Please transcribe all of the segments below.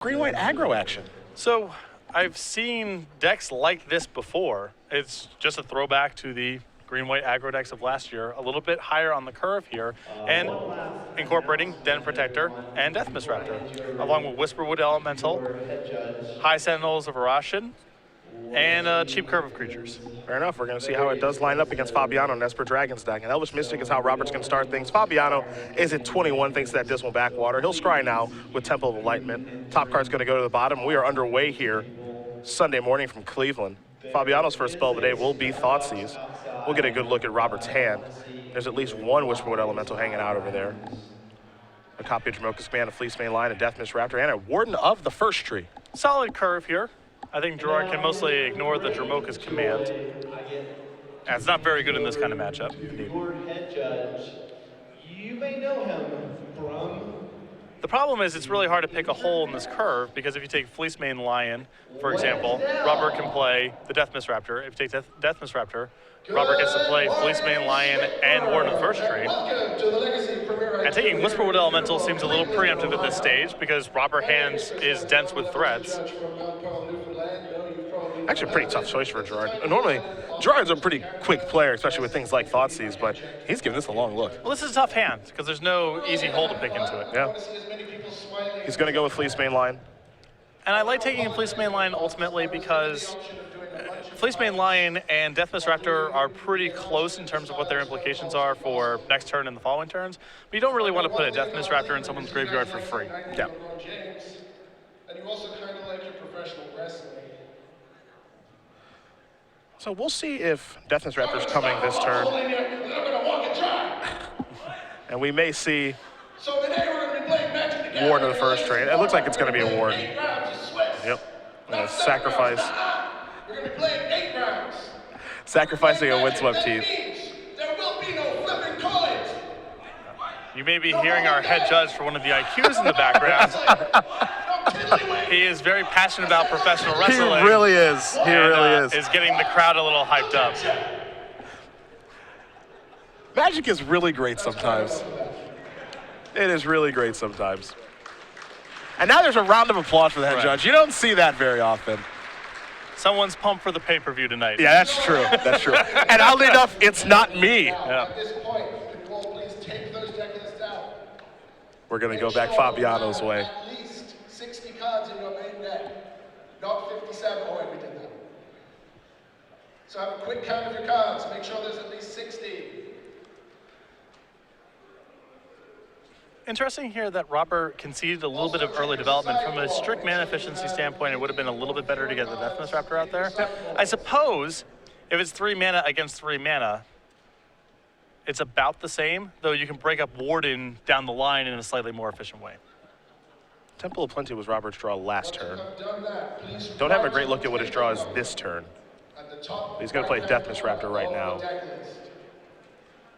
green-white aggro action. So I've seen decks like this before. It's just a throwback to the green-white aggro decks of last year, a little bit higher on the curve here, and incorporating Den Protector and Death Misraptor, along with Whisperwood Elemental, High Sentinels of Arashin, and a cheap curve of creatures. Fair enough. We're going to see how it does line up against Fabiano and Esper Dragon's deck. And Elvish Mystic is how Robert's going to start things. Fabiano is at 21, thanks to that Dismal Backwater. He'll scry now with Temple of Enlightenment. Top card's going to go to the bottom. We are underway here Sunday morning from Cleveland. Fabiano's first spell of the day will be Thoughtseize. We'll get a good look at Robert's hand. There's at least one Whisperwood Elemental hanging out over there. A copy of Dromoka's Command, a Fleece-Mane Lion, a Death Misraptor, and a Warden of the First Tree. Solid curve here. I think Gerard can mostly ignore the Dromoka's Command. And it's not very good in this kind of matchup. Head judge, you may know him from... The problem is it's really hard to pick a hole in this curve because if you take Fleece-Mane Lion, for example, Robert can play the Death Misraptor. If you take Death Misraptor, Robert gets to play Fleece-Mane Lion and Warden of the First Tree. And taking Whisperwood Elemental seems a little preemptive at this stage because Robert hands is dense with threats. Actually a pretty tough choice for Gerard. Normally, Gerard's a pretty quick player, especially with things like Thoughtseize, but he's giving this a long look. Well, this is a tough hand because there's no easy hole to pick into it. Yeah. He's going to go with Fleece-Mane Lion. And I like taking a Fleece-Mane Lion ultimately because Fleece-Mane Lion and Death Misraptor are pretty close in terms of what their implications are for next turn and the following turns. But you don't really want to put a Death Misraptor in someone's graveyard for free. Yeah. And you also kind of like your professional wrestling. So we'll see if Death Misraptor's coming this turn. And we may see Warden of the First Tree. It looks like it's going to be a Warden. Yep. I'm going to sacrifice. We're going to be playing 8 rounds. Sacrificing a Windswept Teeth. There will be no flipping coins. You may be hearing our head judge for one of the IQs in the background. He is very passionate about professional wrestling. He really is. He really is. Is getting the crowd a little hyped up. Magic is really great sometimes. It is really great sometimes. And now there's a round of applause for the head judge. You don't see that very often. Someone's pumped for the pay-per-view tonight. Yeah, that's true. That's true. And oddly enough, it's not me. Yeah. At this point, can you all please take those deck lists out? We're going to go back Fabiano's way. At least 60 cards in your main deck, not 57. Oh, wait, we did that. So have a quick count of your cards. Make sure there's at least 60. Interesting here that Robert conceded a little bit of early development. From a strict mana efficiency standpoint, it would have been a little bit better to get the Death Misraptor out there. I suppose if it's 3 mana against 3 mana, it's about the same, though you can break up Warden down the line in a slightly more efficient way. Temple of Plenty was Robert's draw last turn. Don't have a great look at what his draw is this turn. He's going to play Death Misraptor right now.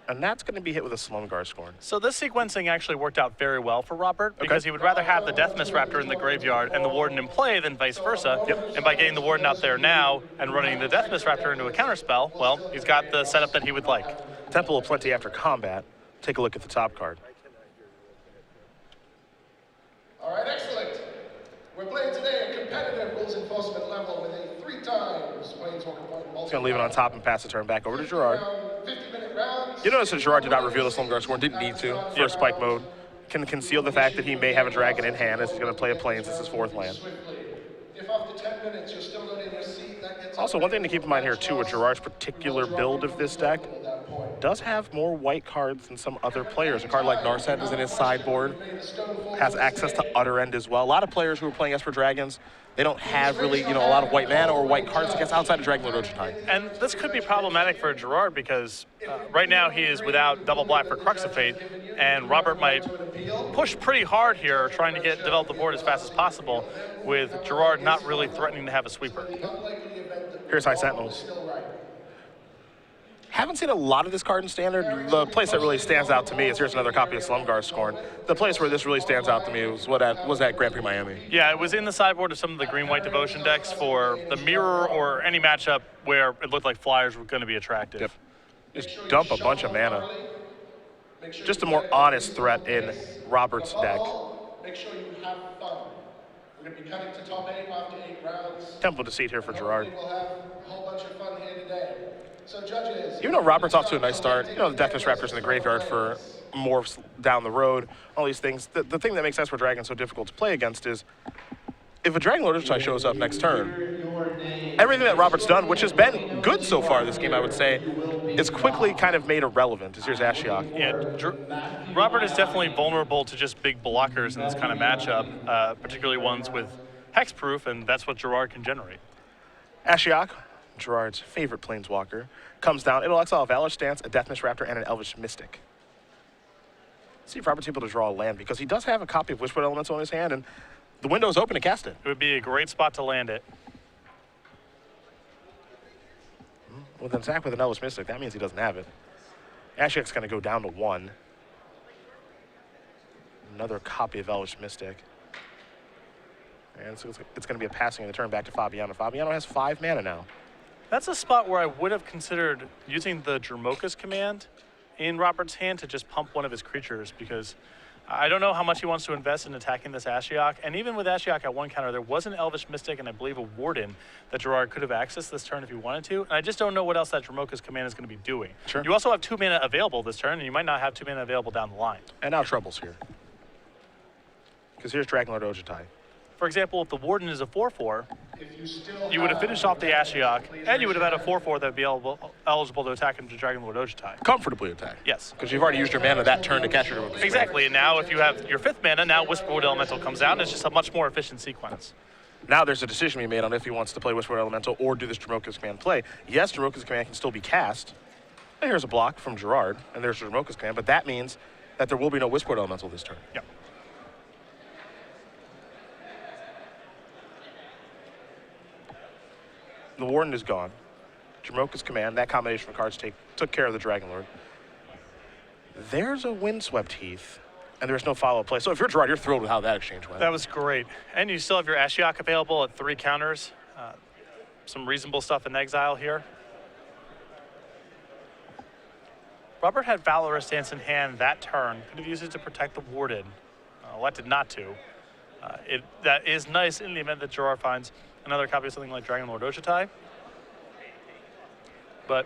And that's going to be hit with a Slumgar Scorn. So this sequencing actually worked out very well for Robert because he would rather have the Death Misraptor in the graveyard and the Warden in play than vice versa. Yep. And by getting the Warden out there now and running the Death Misraptor into a counterspell, well, he's got the setup that he would like. Temple of Plenty after combat. Take a look at the top card. All right, excellent. We're playing today a competitive rules enforcement level with a 3 times Planeswalker point. He's going to leave it on top and pass the turn back over to Gerard. 50-minute rounds. You notice that Gerard did not reveal the Slumgar Scorn, didn't need to for spike mode. Can conceal the fact that he may have a dragon in hand as he's going to play a Plains. This is 4th land. If after 10 minutes you're still not in your seat, that gets Also, one thing to keep in mind here, too, with Gerard's particular build of this deck, does have more white cards than some other players. A card like Narset is in his sideboard, has access to Utter End as well. A lot of players who are playing Esper Dragons, they don't have really, a lot of white mana or white cards against outside of Dragonlord Ojutai. And this could be problematic for Gerard because right now he is without double black for Crux of Fate, and Robert might push pretty hard here trying to develop the board as fast as possible with Gerard not really threatening to have a sweeper. Here's High Sentinels. Haven't seen a lot of this card in Standard. The place that really stands out to me is here's another copy of Slumgar Scorn. The place where this really stands out to me was at Grand Prix Miami. Yeah, it was in the sideboard of some of the green-white devotion decks for the mirror or any matchup where it looked like flyers were going to be attractive. Yep. Just dump a bunch of mana. Just a more honest threat in Robert's deck. Make sure you have fun. We're going to be cutting to top 8 after 8 rounds. Temple deceit here for Gerard. We'll have a whole bunch of fun here today. So judges, Even though Robert's off to a nice start, you know, the Deathness Raptor's in the graveyard for morphs down the road, all these things. The thing that makes Esper Dragon so difficult to play against is if a Dragon Lord Archetype shows up next turn, everything that Robert's done, which has been good so far this game, I would say, is quickly kind of made irrelevant. Here's Ashiok. Yeah, Robert is definitely vulnerable to just big blockers in this kind of matchup, particularly ones with hexproof, and that's what Gerard can generate. Ashiok, Gerard's favorite planeswalker, comes down. It'll exile a Valorous Stance, a Deathness Raptor, and an Elvish Mystic. See if Robert's able to draw a land, because he does have a copy of Whispered Elemental in his hand, and the window's open to cast it. It would be a great spot to land it. With an attack with an Elvish Mystic, that means he doesn't have it. Ashiok's going to go down to 1. Another copy of Elvish Mystic. And so it's going to be a passing of the turn back to Fabiano. Fabiano has 5 mana now. That's a spot where I would have considered using the Dromoka's command in Robert's hand to just pump one of his creatures, because I don't know how much he wants to invest in attacking this Ashiok. And even with Ashiok at 1 counter, there was an Elvish Mystic and I believe a Warden that Gerard could have accessed this turn if he wanted to. And I just don't know what else that Dromoka's command is going to be doing. Sure. You also have 2 mana available this turn, and you might not have 2 mana available down the line. And now Trouble's here. Because here's Dragon Lord Ojutai. For example, if the Warden is a 4/4, you would have finished off the Ashiok, and you would have had a 4/4 that would be eligible to attack into Dragon Lord Ojutai. Comfortably attack. Yes. Because you've already used your mana that turn to cast your Dromoka's Exactly, and now if you have your 5th mana, now Whisperwood Elemental comes out, and it's just a much more efficient sequence. Now there's a decision to be made on if he wants to play Whispered Elemental or do this Dromoka's command play. Yes, Dromoka's command can still be cast. And here's a block from Gerard, and there's Dromoka's command, but that means that there will be no Whispered Elemental this turn. Yep. The Warden is gone. Dromoka's command, that combination of cards took care of the Dragon Lord. There's a Windswept Heath, and there's no follow-up play. So if you're Gerard, you're thrilled with how that exchange went. That was great. And you still have your Ashiok available at 3 counters. Some reasonable stuff in exile here. Robert had Valorous Stance in hand that turn. Could have used it to protect the Warden. Elected not to. That is nice in the event that Gerard finds another copy of something like Dragon Lord Ojutai. But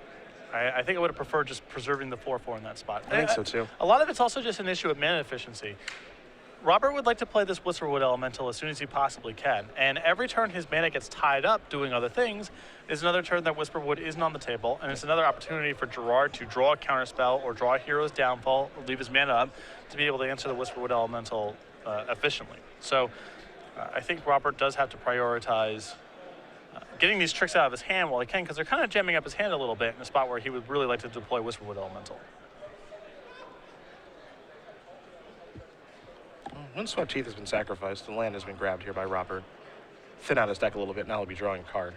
I think I would have preferred just preserving the 4/4 in that spot. I think so too. A lot of it's also just an issue of mana efficiency. Robert would like to play this Whisperwood Elemental as soon as he possibly can. And every turn his mana gets tied up doing other things is another turn that Whisperwood isn't on the table. And it's another opportunity for Gerard to draw a counterspell or draw a Hero's Downfall or leave his mana up to be able to answer the Whisperwood Elemental efficiently. So I think Robert does have to prioritize getting these tricks out of his hand while he can, because they're kind of jamming up his hand a little bit in a spot where he would really like to deploy Whisperwood Elemental. Windswept Heath has been sacrificed. The land has been grabbed here by Robert. Thin out his deck a little bit. Now he'll be drawing a card.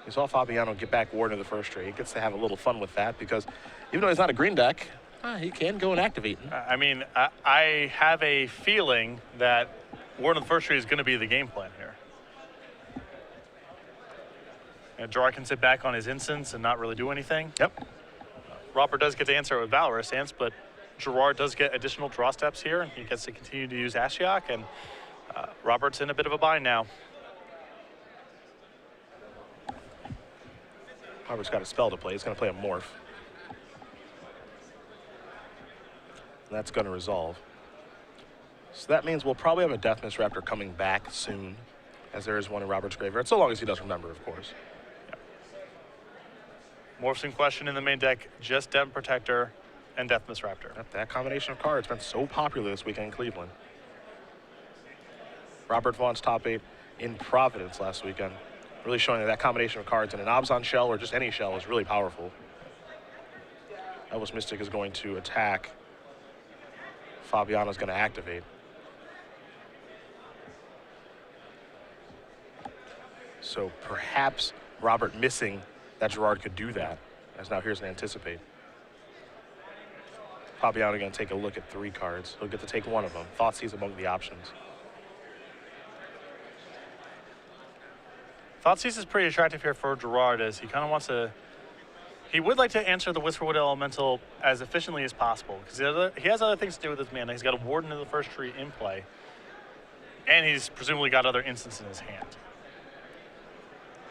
We saw Fabiano get back Warden to the first tree. He gets to have a little fun with that because even though he's not a green deck, he can go and activate. I mean, I have a feeling that Warden of the First Tree is going to be the game plan here. And Gerard can sit back on his instance and not really do anything. Yep. Robert does get to answer with Valorous Stance, but Gerard does get additional draw steps here, and he gets to continue to use Ashiok, and Robert's in a bit of a bind now. Robert's got a spell to play. He's going to play a Morph. And that's going to resolve. So that means we'll probably have a Deathness Raptor coming back soon, as there is one in Robert's graveyard, so long as he does remember, of course. Yeah. Morphs in question in the main deck, just Dem Protector and Deathness Raptor. That combination of cards has been so popular this weekend in Cleveland. Robert Vaughn's top 8 in Providence last weekend, really showing that combination of cards in an Abzan shell or just any shell is really powerful. Elvish Mystic is going to attack. Fabiano's going to activate. So perhaps Robert missing that Gerard could do that, as now here's an anticipate. Fabiano going to take a look at 3 cards. He'll get to take one of them. Thoughtseize among the options. Thoughtseize is pretty attractive here for Gerard, as he kind of wants to He would like to answer the Whisperwood Elemental as efficiently as possible because he has other things to do with his mana. He's got a Warden of the First Tree in play, and he's presumably got other instants in his hand.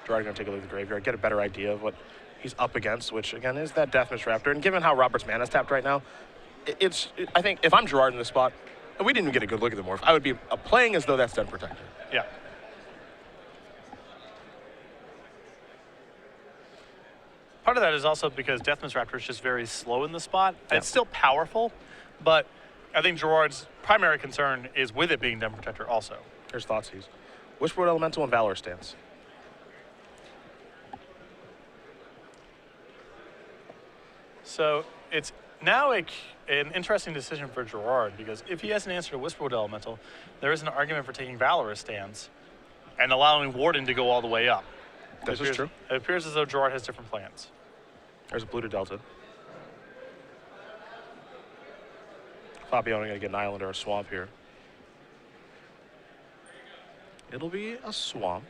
Gerard going to take a look at the graveyard, get a better idea of what he's up against, which again is that Deathmish Raptor. And given how Robert's mana's tapped right now, I think if I'm Gerard in this spot, and we didn't even get a good look at the morph, I would be playing as though that's Den Protector. Yeah. Part of that is also because Deathmish Raptor is just very slow in the spot. Yeah. It's still powerful, but I think Gerard's primary concern is with it being Den Protector also. Here's Thoughtseize. Whisperwood Elemental and Valor Stance. So it's now an interesting decision for Gerard because if he has an answer to Whisperwood Elemental, there is an argument for taking Valorous Stance and allowing Warden to go all the way up. This is true. It appears as though Gerard has different plans. There's a blue to Delta. Fabiano going to get an island or a swamp here. It'll be a swamp.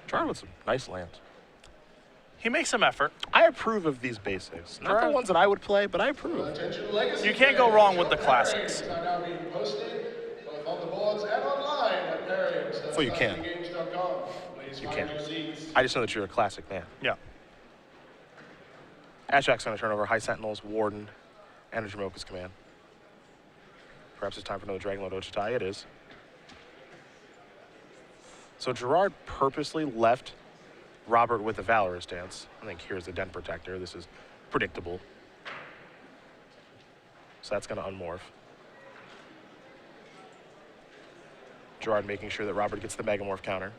Gerard with some nice lands. He makes some effort. I approve of these basics. Not the ones that I would play, but I approve. You can't go wrong with the classics. Well, you can. You can. I just know that you're a classic man. Yeah. Ashak's going to turn over High Sentinels, Warden, and a Jamoka's Command. Perhaps it's time for another Dragonlord Ochitai. It is. So Gerard purposely left Robert with a Valorous Stance. I think here's the Den Protector. This is predictable. So that's going to unmorph. Gerard making sure that Robert gets the Megamorph counter.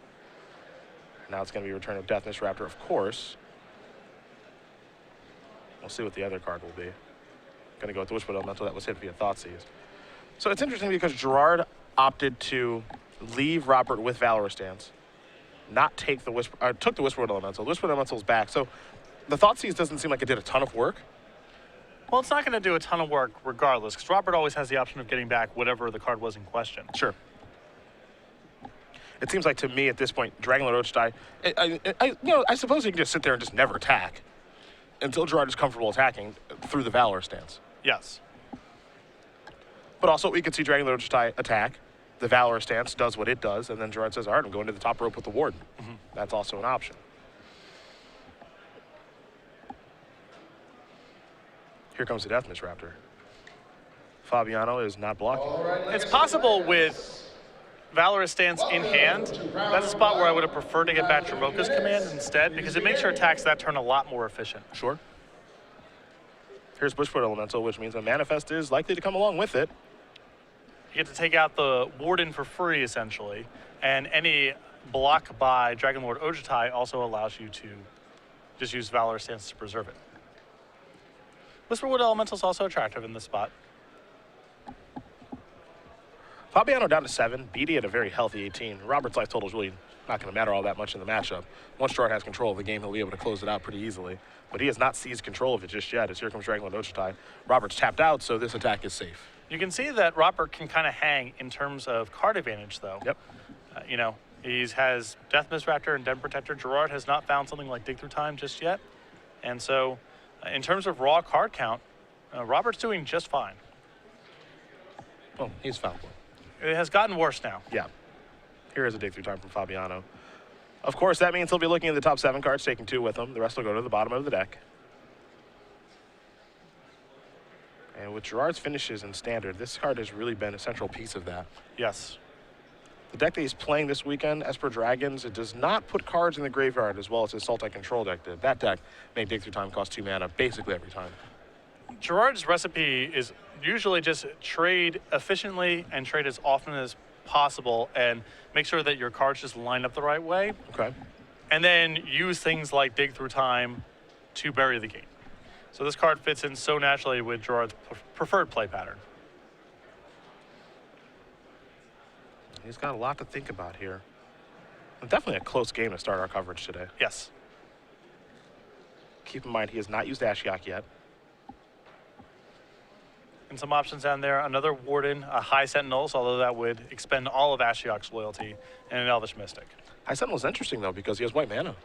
Now it's going to be Return of Deathmish Raptor, of course. We'll see what the other card will be. Going to go with the Whisperwood Elemental that was hit via Thoughtseize. So it's interesting because Gerard opted to leave Robert with Valorous Stance, not take the took the Whisperwood Elemental. The Whisperwood Elemental's back. So the Thoughtseize doesn't seem like it did a ton of work. Well, it's not going to do a ton of work regardless, because Robert always has the option of getting back whatever the card was in question. Sure. It seems like to me at this point, Dragonlord Ochitai, I suppose he can just sit there and just never attack until Gerard is comfortable attacking through the Valor Stance. Yes. But also we could see Dragonlord Ochitai attack, the Valor Stance does what it does, and then Gerard says, all right, I'm going to the top rope with the Warden. Mm-hmm. That's also an option. Here comes the Deathmish Raptor. Fabiano is not blocking. It's possible with Valorous Stance in hand. That's a spot where I would have preferred to get back Jamoka's Command instead, because it makes your attacks that turn a lot more efficient. Sure. Here's Whisperwood Elemental, which means a Manifest is likely to come along with it. You get to take out the Warden for free, essentially, and any block by Dragonlord Ochitai also allows you to just use Valorous Stance to preserve it. Whisperwood Elemental is also attractive in this spot. Fabiano down to 7, Beatty at a very healthy 18. Robert's life total is really not going to matter all that much in the matchup. Once Gerard has control of the game, he'll be able to close it out pretty easily. But he has not seized control of it just yet, as here comes Dragonlord Ochitai. Robert's tapped out, so this attack is safe. You can see that Robert can kind of hang in terms of card advantage, though. Yep. He has Deathmish Raptor and Den Protector. Gerard has not found something like Dig Through Time just yet. And so, in terms of raw card count, Robert's doing just fine. Well, he's found one. It has gotten worse now. Yeah. Here is a Dig Through Time from Fabiano. Of course, that means he'll be looking at the top 7 cards, taking 2 with him. The rest will go to the bottom of the deck. And with Gerard's finishes in Standard, this card has really been a central piece of that. Yes. The deck that he's playing this weekend, Esper Dragons, it does not put cards in the graveyard as well as his Sultai Control deck did. That deck made Dig Through Time cost 2 mana basically every time. Gerard's recipe is usually just trade efficiently and trade as often as possible and make sure that your cards just line up the right way. Okay. And then use things like Dig Through Time to bury the game. So this card fits in so naturally with Gerard's preferred play pattern. He's got a lot to think about here. Definitely a close game to start our coverage today. Yes. Keep in mind, he has not used Ashiok yet. And some options down there. Another Warden, a High Sentinels, although that would expend all of Ashiok's loyalty, and an Elvish Mystic. High Sentinel is interesting, though, because he has white mana.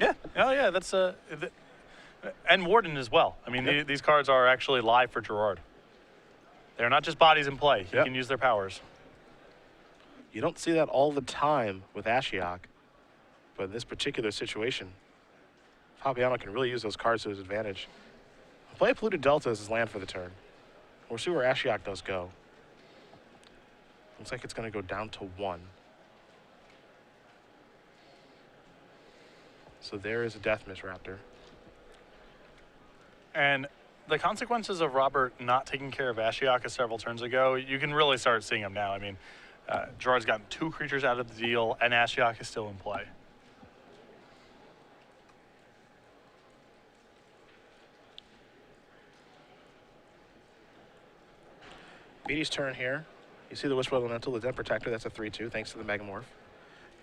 Yeah. Oh, yeah. That's and Warden as well. I mean, Yep. these cards are actually live for Gerard. They're not just bodies in play. He Yep. can use their powers. You don't see that all the time with Ashiok, but in this particular situation, Fabiano can really use those cards to his advantage. Play a Polluted Delta as his land for the turn. We'll see where Ashiok does go. Looks like it's going to go down to 1. So there is a Death Miss Raptor. And the consequences of Robert not taking care of Ashiok several turns ago, you can really start seeing them now. I mean, Gerard's gotten 2 creatures out of the deal, and Ashiok is still in play. Beatty's turn here. You see the Whisper Elemental, the Den Protector, that's a 3-2, thanks to the Megamorph.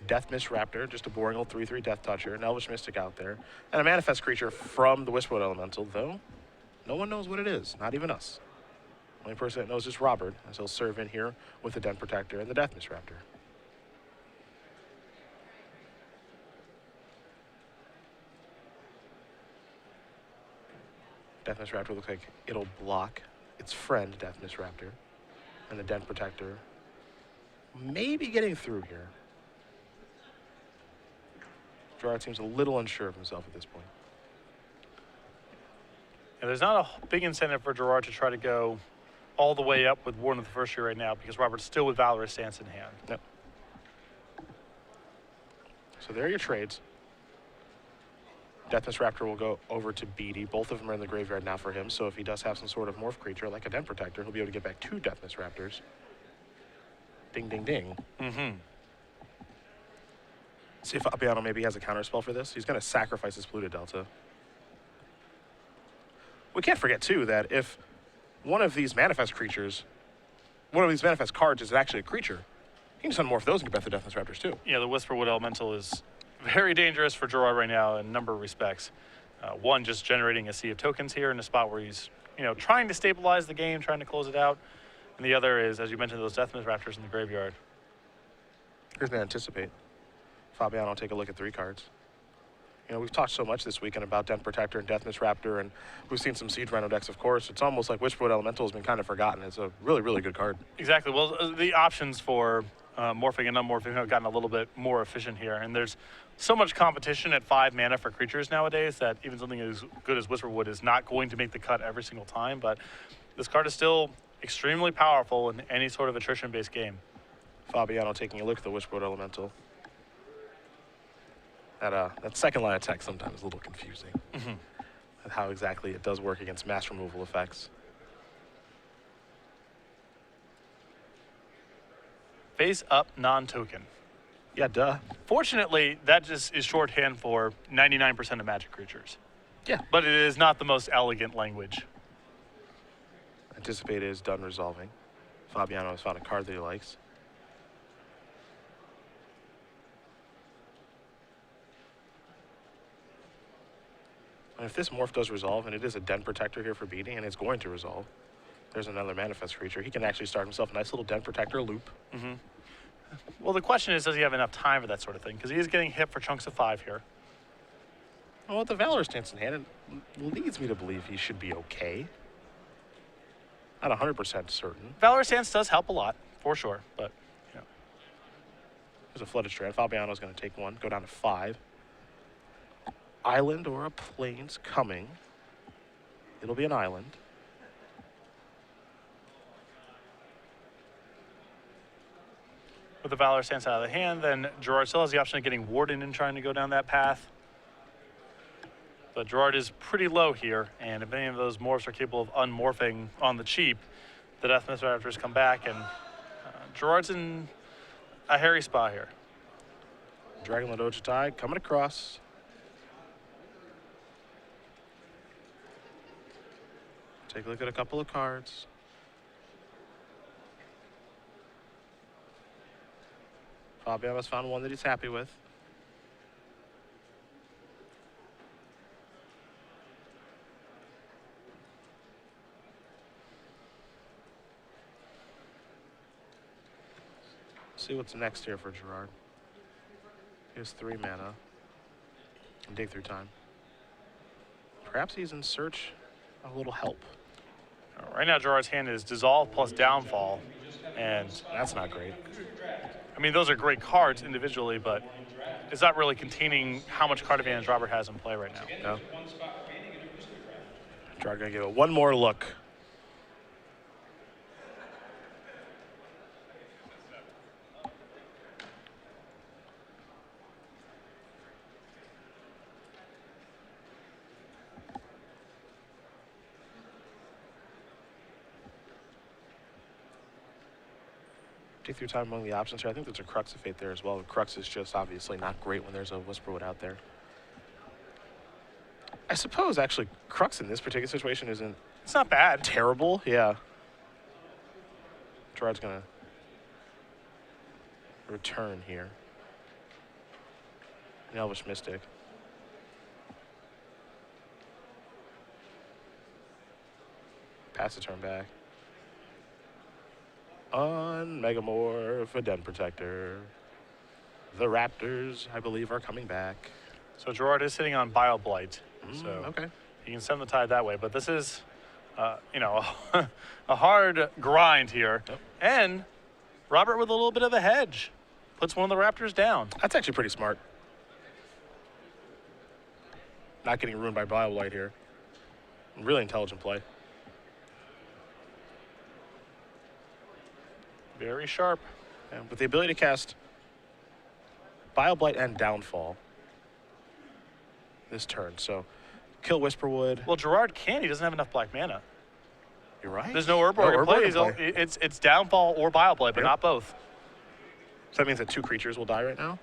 Death Miss Raptor, just a boring old 3-3 Death Toucher, an Elvish Mystic out there. And a Manifest creature from the Whisper Elemental, though no one knows what it is, not even us. Only person that knows is Robert, as he'll serve in here with the Den Protector and the Death Miss Raptor. Death Miss Raptor looks like it'll block its friend, Death Miss Raptor, and the Den Protector maybe getting through here. Gerard seems a little unsure of himself at this point. And there's not a big incentive for Gerard to try to go all the way up with Warden of the First Year right now because Robert's still with Valorous Stance in hand. Yep. So there are your trades. Death Miss Raptor will go over to Beatty. Both of them are in the graveyard now for him, so if he does have some sort of morph creature like a Den Protector, he'll be able to get back 2 Death Miss Raptors. Ding, ding, ding. Mm-hmm. See if Fabiano maybe has a counter spell for this. He's going to sacrifice his Polluted Delta. We can't forget, too, that if one of these manifest creatures, one of these manifest cards is actually a creature, he can unmorph those and get back the Death Miss Raptors, too. Yeah, the Whisperwood Elemental is very dangerous for Gerard right now in a number of respects. One, just generating a sea of tokens here in a spot where he's, trying to stabilize the game, trying to close it out. And the other is, as you mentioned, those Death Miss Raptors in the graveyard. Here's an Anticipate. Fabiano will take a look at 3 cards. We've talked so much this weekend about Den Protector and Death Miss Raptor, and we've seen some Siege Rhino decks, of course. It's almost like Whisperwood Elemental has been kind of forgotten. It's a really, really good card. Exactly. Well, the options for morphing and unmorphing have gotten a little bit more efficient here, and there's so much competition at 5 mana for creatures nowadays that even something as good as Whisperwood is not going to make the cut every single time, but this card is still extremely powerful in any sort of attrition-based game. Fabiano taking a look at the Whisperwood Elemental. That second line of text sometimes is a little confusing. Mm-hmm. How exactly it does work against mass removal effects. Face up non-token. Yeah, duh. Fortunately, that just is shorthand for 99% of Magic creatures. Yeah. But it is not the most elegant language. Anticipate is done resolving. Fabiano has found a card that he likes. And if this morph does resolve, and it is a Den Protector here for Beatty, and it's going to resolve, there's another manifest creature. He can actually start himself a nice little Den Protector loop. Mm-hmm. Well, the question is, does he have enough time for that sort of thing? Because he is getting hit for chunks of 5 here. Well, with the Valorous Stance in hand, it leads me to believe he should be okay. Not 100% certain. Valorous Stance does help a lot, for sure, but, There's a Flooded Strand. Fabiano's going to take 1, go down to 5. Island or a Plains coming. It'll be an island. with the Valorous Stance out of the hand, then Gerard still has the option of getting Warden and trying to go down that path. But Gerard is pretty low here, and if any of those morphs are capable of unmorphing on the cheap, the Death Miss Raptors come back, and Gerard's in a hairy spot here. Dragonlord Ojutai coming across. Take a look at a couple of cards. Fabiano's found one that he's happy with. See what's next here for Gerard. He has 3 mana. And dig through time. Perhaps he's in search of a little help. Right now, Gerard's hand is Dissolve plus Downfall, and That's not great. I mean, those are great cards individually, but it's not really containing how much card advantage Robert has in play right now. No. Gerard gonna give it one more look. Dig through time among the options here. I think there's a Crux of Fate there as well. The Crux is just obviously not great when there's a Whisperwood out there. I suppose actually Crux in this particular situation isn't It's not bad. terrible. Yeah. Gerard's gonna return here. An Elvish Mystic. Pass the turn back. On Megamorph, a Den Protector. The Raptors, I believe, are coming back. So Gerard is sitting on Bio Blight, so Okay. he can send the tide that way. But this is, you know, a hard grind here. Yep. And Robert with a little bit of a hedge puts one of the Raptors down. That's actually pretty smart. Not getting ruined by Blight here. Really intelligent play. Very sharp. Yeah, with the ability to cast Blight and Downfall this turn. So kill Whisperwood. Well, Gerard can. He doesn't have enough black mana. You're right. There's no Urborg in play. Urborg in play. It's Downfall or Bio Blight, but Yep. not both. So that means that 2 creatures will die right now?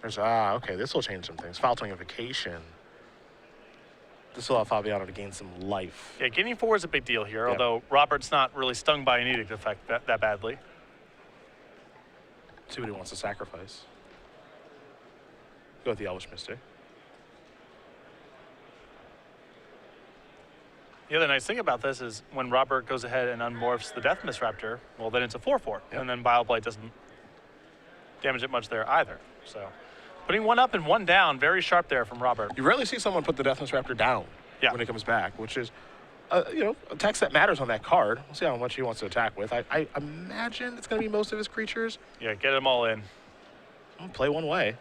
Okay, this will change some things. Foul Tongue Invocation. This will allow Fabiano to gain some life. Yeah, gaining 4 is a big deal here, Yeah. although Robert's not really stung by an edict effect that badly. See what he wants to sacrifice. Go with the Elvish Mystic. The other nice thing about this is when Robert goes ahead and unmorphs the Death Mist Raptor, well, then it's a 4/4, Yep. and then Bio Blight doesn't damage it much there either. So putting 1 up and 1 down, very sharp there from Robert. You rarely see someone put the Death Mist Raptor down Yeah. when it comes back, which is, you know, a text that matters on that card. We'll see how much he wants to attack with. I imagine it's going to be most of his creatures. Yeah, get them all in. Play one way.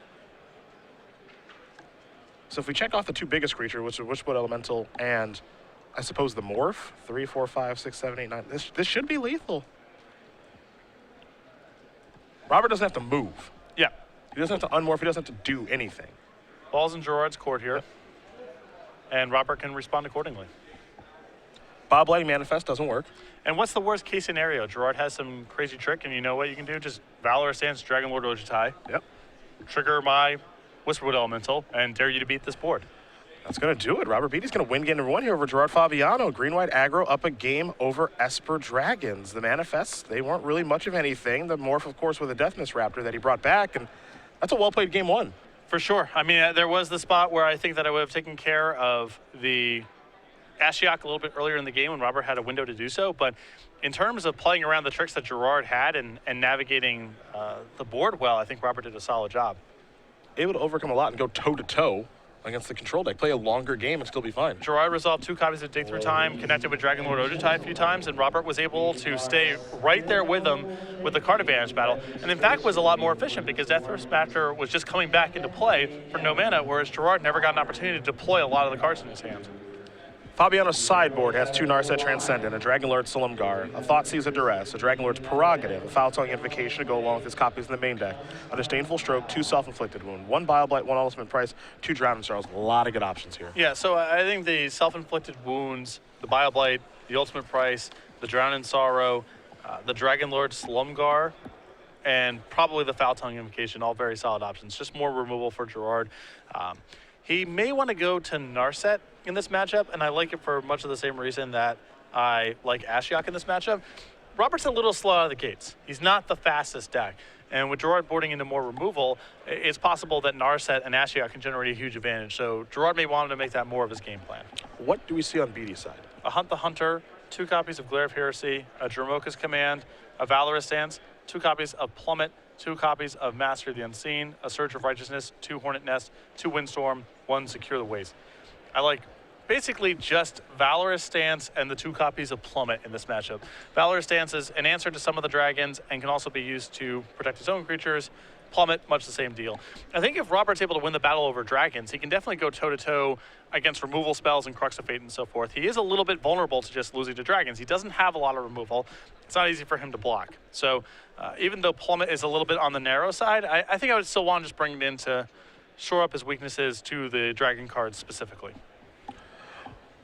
So if we check off the 2 biggest creatures, which are Wishwood Elemental and I suppose the Morph, 3, 4, 5, 6, 7, 8, 9. This should be lethal. Robert doesn't have to move. Yeah, He doesn't have to unmorph. He doesn't have to do anything. ball's in Gerard's court here, and Robert can respond accordingly. Blighting Manifest doesn't work. And what's the worst case scenario? Gerard has some crazy trick, and you know what you can do? Just Valorous Stance, Dragon Lord Ojutai, Yep. trigger my Whisperwood Elemental, and dare you to beat this board. That's going to do it. Robert Beatty's going to win game number 1 here over Gerard Fabiano. Green-white aggro up a game over Esper Dragons. The Manifests, they weren't really much of anything. The Morph, of course, with a Death Mist Raptor that he brought back, and that's a well-played game 1. For sure. I mean, there was the spot where I think that I would have taken care of the Ashiok a little bit earlier in the game when Robert had a window to do so, but in terms of playing around the tricks that Gerard had and navigating the board well, I think Robert did a solid job. Able to overcome a lot and go toe-to-toe against the control deck. Play a longer game and still be fine. Gerard resolved 2 copies of Dig Through Time, connected with Dragon Lord Ojutai a few times, and Robert was able to stay right there with him with the card advantage battle, and in fact was a lot more efficient because Death Mist Raptor was just coming back into play for no mana, whereas Gerard never got an opportunity to deploy a lot of the cards in his hand. Fabiano's sideboard has 2 Narset Transcendent, a Dragon Lord Silumgar, a Thoughtseize of Duress, a Dragon Lord's Prerogative, a Foul Tongue Invocation to go along with his copies in the main deck, a Disdainful Stroke, 2 Self-Inflicted Wound, 1 Bio Blight, 1 Ultimate Price, 2 Drowning Sorrows. A lot of good options here. Yeah, so I think the self-inflicted wounds, the Bio Blight, the Ultimate Price, the Drown in Sorrow, the Dragon Lord Slumgar, and probably the Foul Tongue Invocation, all very solid options. Just more removal for Gerard. He may want to go to Narset in this matchup, and I like it for much of the same reason that I like Ashiok in this matchup. Robert's a little slow out of the gates. He's not the fastest deck. And with Gerard boarding into more removal, it's possible that Narset and Ashiok can generate a huge advantage. So Gerard may want to make that more of his game plan. What do we see on Beatty's side? A Hunt the Hunter, 2 copies of Glare of Heresy, a Dromoka's Command, a Valorous Stance, 2 copies of Plummet, 2 copies of Master of the Unseen, a Surge of Righteousness, 2 Hornet Nest, 2 Windstorm, 1 Secure the Waste. I like basically just Valorous Stance and the 2 copies of Plummet in this matchup. Valorous Stance is an answer to some of the dragons and can also be used to protect his own creatures. Plummet, much the same deal. I think if Robert's able to win the battle over dragons, he can definitely go toe-to-toe against removal spells and Crux of Fate and so forth. He is a little bit vulnerable to just losing to dragons. He doesn't have a lot of removal. It's not easy for him to block. So even though Plummet is a little bit on the narrow side, I think I would still want to just bring it in to shore up his weaknesses to the dragon cards specifically.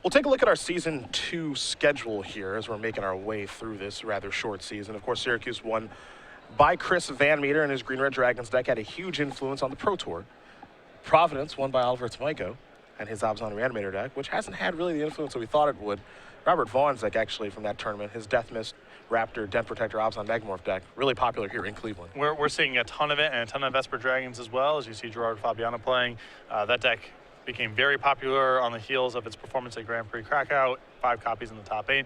We'll take a look at our Season 2 schedule here as we're making our way through this rather short season. Of course, Syracuse won by Chris Van Meter and his Green-Red Dragons deck had a huge influence on the Pro Tour. Providence won by Oliver Tamaiko and his Abzan Reanimator deck, which hasn't had really the influence that we thought it would. Robert Vaughn's deck, actually, from that tournament, his Death Mist, Raptor, Den Protector, Abzan Megamorph deck, really popular here in Cleveland. We're seeing a ton of it and a ton of Vesper Dragons as well, as you see Gerard Fabiano playing. That deck became very popular on the heels of its performance at Grand Prix Krakow, 5 copies in the top 8.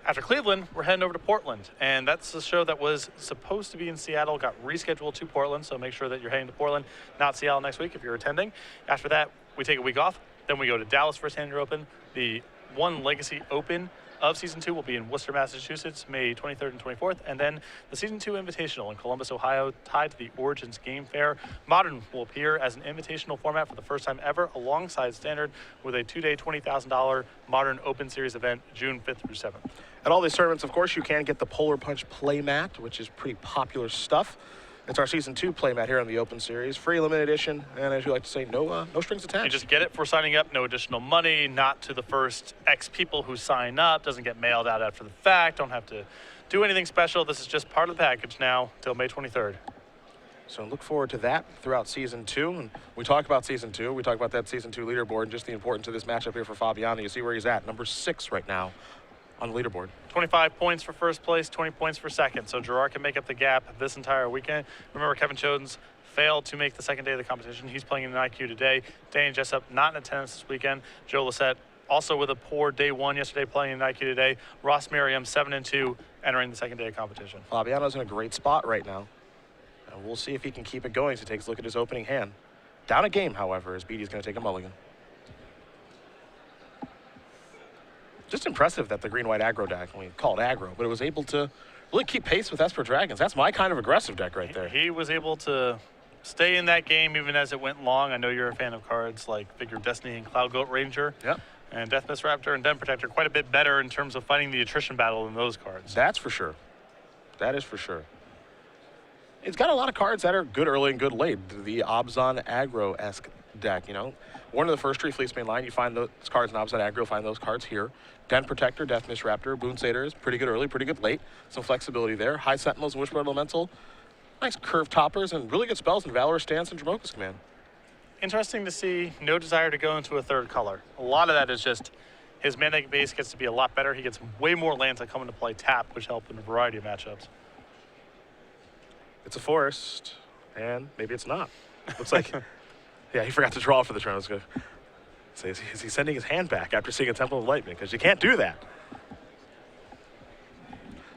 After Cleveland, we're heading over to Portland, and that's a show that was supposed to be in Seattle, got rescheduled to Portland, so make sure that you're heading to Portland, not Seattle next week if you're attending. After that, we take a week off, then we go to Dallas for Standard Open. The One Legacy Open of Season 2 will be in Worcester, Massachusetts, May 23rd and 24th, and then the Season 2 Invitational in Columbus, Ohio, tied to the Origins Game Fair. Modern will appear as an invitational format for the first time ever, alongside Standard, with a 2-day $20,000 Modern Open Series event, June 5th through 7th. At all these tournaments, of course, you can get the Polar Punch playmat, which is pretty popular stuff. It's our Season 2 playmat here on the Open Series. Free limited edition, and as you like to say, no strings attached. You just get it for signing up, no additional money, not to the first X people who sign up, doesn't get mailed out after the fact, don't have to do anything special. This is just part of the package now till May 23rd. So look forward to that throughout Season 2. And we talk about Season 2. We talk about that Season 2 leaderboard and just the importance of this matchup here for Fabiano. You see where he's at, number 6 right now on the leaderboard. 25 points for first place, 20 points for second. So Gerard can make up the gap this entire weekend. Remember, Kevin Jones failed to make the second day of the competition. He's playing in an IQ today. Dane Jessup not in attendance this weekend. Joe Lissette also with a poor day 1 yesterday, playing in IQ today. Ross Merriam 7-2, entering the second day of competition. Fabiano's in a great spot right now. And we'll see if he can keep it going as he takes a look at his opening hand. Down a game, however, as Beatty's going to take a mulligan. Just impressive that the green-white aggro deck, we call it aggro, but it was able to really keep pace with Esper Dragons. That's my kind of aggressive deck right there. He was able to stay in that game even as it went long. I know you're a fan of cards like Figure of Destiny and Cloud Goat Ranger. Yep. And Death Mist Raptor and Den Protector quite a bit better in terms of fighting the attrition battle than those cards. That's for sure. That is for sure. It's got a lot of cards that are good early and good late. The Abzan aggro-esque deck, you know. One of the first Tree Fleece main line, you find those cards in Abzan aggro, find those cards here. Den Protector, Death Mist Raptor, Boon Satyr is pretty good early, pretty good late. Some flexibility there. High Sentinels and Wishbone Elemental. Nice curved toppers and really good spells in Valorous Stance and Dramoka's Command. Interesting to see no desire to go into a third color. A lot of that is just his mana base gets to be a lot better. He gets way more lands that come into play tap, which help in a variety of matchups. It's a forest, and maybe it's not. Looks like, yeah, he forgot to draw for the turn. I was going to say, is he sending his hand back after seeing a Temple of Lightning? Because you can't do that.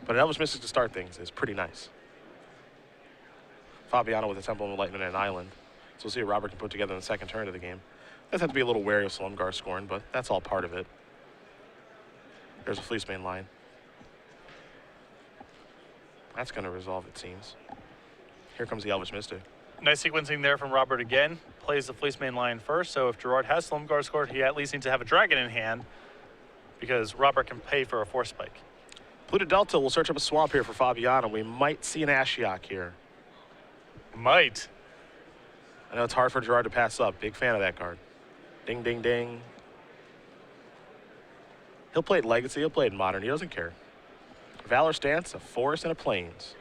But an Elvish Mystic to start things is pretty nice. Fabiano with a Temple of Enlightenment and an island. So we'll see what Robert can put together in the second turn of the game. Does have to be a little wary of Slumgar Scorn, but that's all part of it. There's a Fleece main line. That's going to resolve, it seems. Here comes the Elvish Mystic. Nice sequencing there from Robert again. Plays the Fleece main line first, so if Gerard has Slumgar Scorn, he at least needs to have a dragon in hand because Robert can pay for a Force Spike. Polluted Delta will search up a swamp here for Fabiano. We might see an Ashiok here. Might. I know it's hard for Gerard to pass up. Big fan of that card. Ding, ding, ding. He'll play it Legacy. He'll play it Modern. He doesn't care. Valor Stance, a Forest, and a Plains.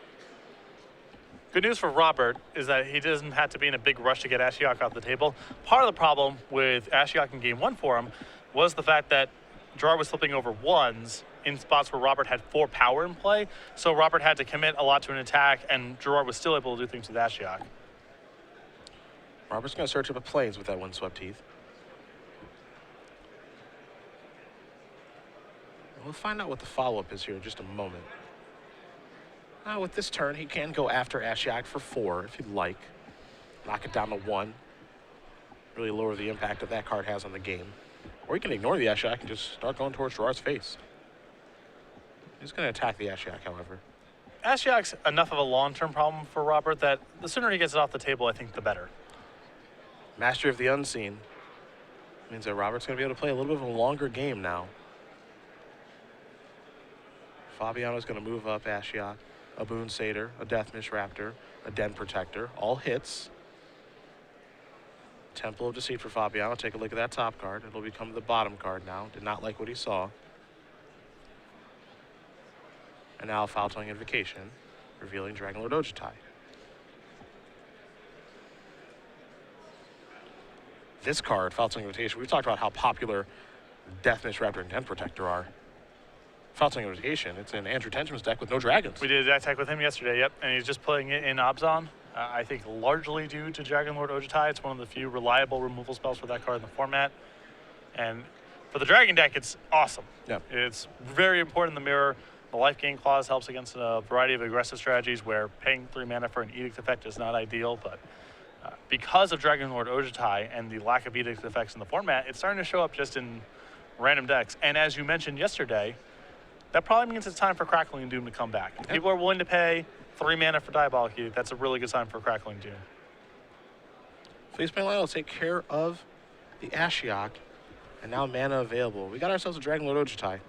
Good news for Robert is that he doesn't have to be in a big rush to get Ashiok off the table. Part of the problem with Ashiok in Game 1 for him was the fact that Gerard was flipping over ones in spots where Robert had 4 power in play, so Robert had to commit a lot to an attack, and Gerard was still able to do things with Ashiok. Robert's going to search up a Plains with that Windswept Heath. We'll find out what the follow-up is here in just a moment. With this turn, he can go after Ashiok for 4 if he'd like. Knock it down to 1. Really lower the impact that card has on the game. Or he can ignore the Ashiok and just start going towards Gerard's face. He's going to attack the Ashiok, however. Ashiok's enough of a long-term problem for Robert that the sooner he gets it off the table, I think the better. Mastery of the Unseen means that Robert's going to be able to play a little bit of a longer game now. Fabiano's going to move up Ashiok, a Boon Satyr, a Deathmish Raptor, a Den Protector, all hits. Temple of Deceit for Fabiano. Take a look at that top card. It'll become the bottom card now. Did not like what he saw. And now Foul Tongue Invocation, revealing Dragonlord Ojutai. This card, Foul Tongue Invocation, we've talked about how popular Deathmish Raptor and Den Protector are. Foul Tongue Invocation, it's an Andrew Tenchman's deck with no dragons. We did that attack with him yesterday, yep, and he's just playing it in Abzan. I think largely due to Dragonlord Ojutai. It's one of the few reliable removal spells for that card in the format. And for the Dragon deck, it's awesome. Yep. It's very important in the mirror. The life gain clause helps against a variety of aggressive strategies where paying 3 mana for an edict effect is not ideal, but because of Dragonlord Ojutai and the lack of edict effects in the format, it's starting to show up just in random decks. And as you mentioned yesterday, that probably means it's time for Crackling Doom to come back. If people are willing to pay 3 mana for Diabolic Edict, that's a really good sign for Crackling Doom. Facepaint Line will take care of the Ashiok, and now mana available. We got ourselves a Dragonlord Ojutai.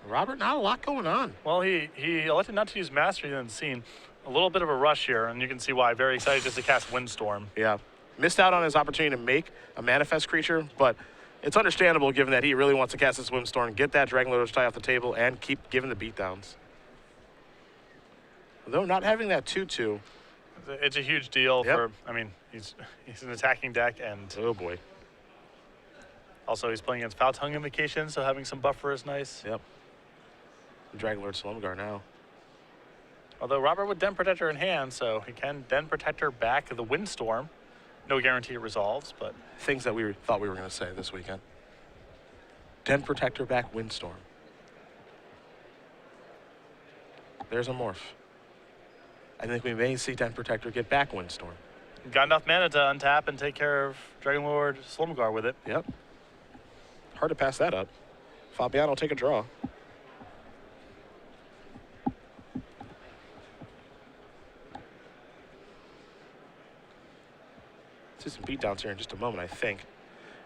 Robert, not a lot going on. Well, he elected not to use Mastery the Unseen. A little bit of a rush here, and you can see why. Very excited just to cast Windstorm. Yeah. Missed out on his opportunity to make a manifest creature, but it's understandable given that he really wants to cast this Windstorm, get that Dragonlord Ojutai off the table, and keep giving the beatdowns. Though not having that 2/2. It's a huge deal Yep. for, I mean, he's an attacking deck, and Oh boy. also he's playing against Foul Tongue Invocation, so having some buffer is nice. Yep. Dragonlord Slumgar now. Although Robert with Den Protector in hand, so he can Den Protector back the Windstorm. No guarantee it resolves, but Things that we thought we were going to say this weekend. Den Protector back Windstorm. There's a morph. I think we may see Den Protector get back Windstorm. got enough mana to untap and take care of Dragonlord Slumgar with it. Yep. Hard to pass that up. Fabiano take a draw. See some beatdowns here in just a moment, I think.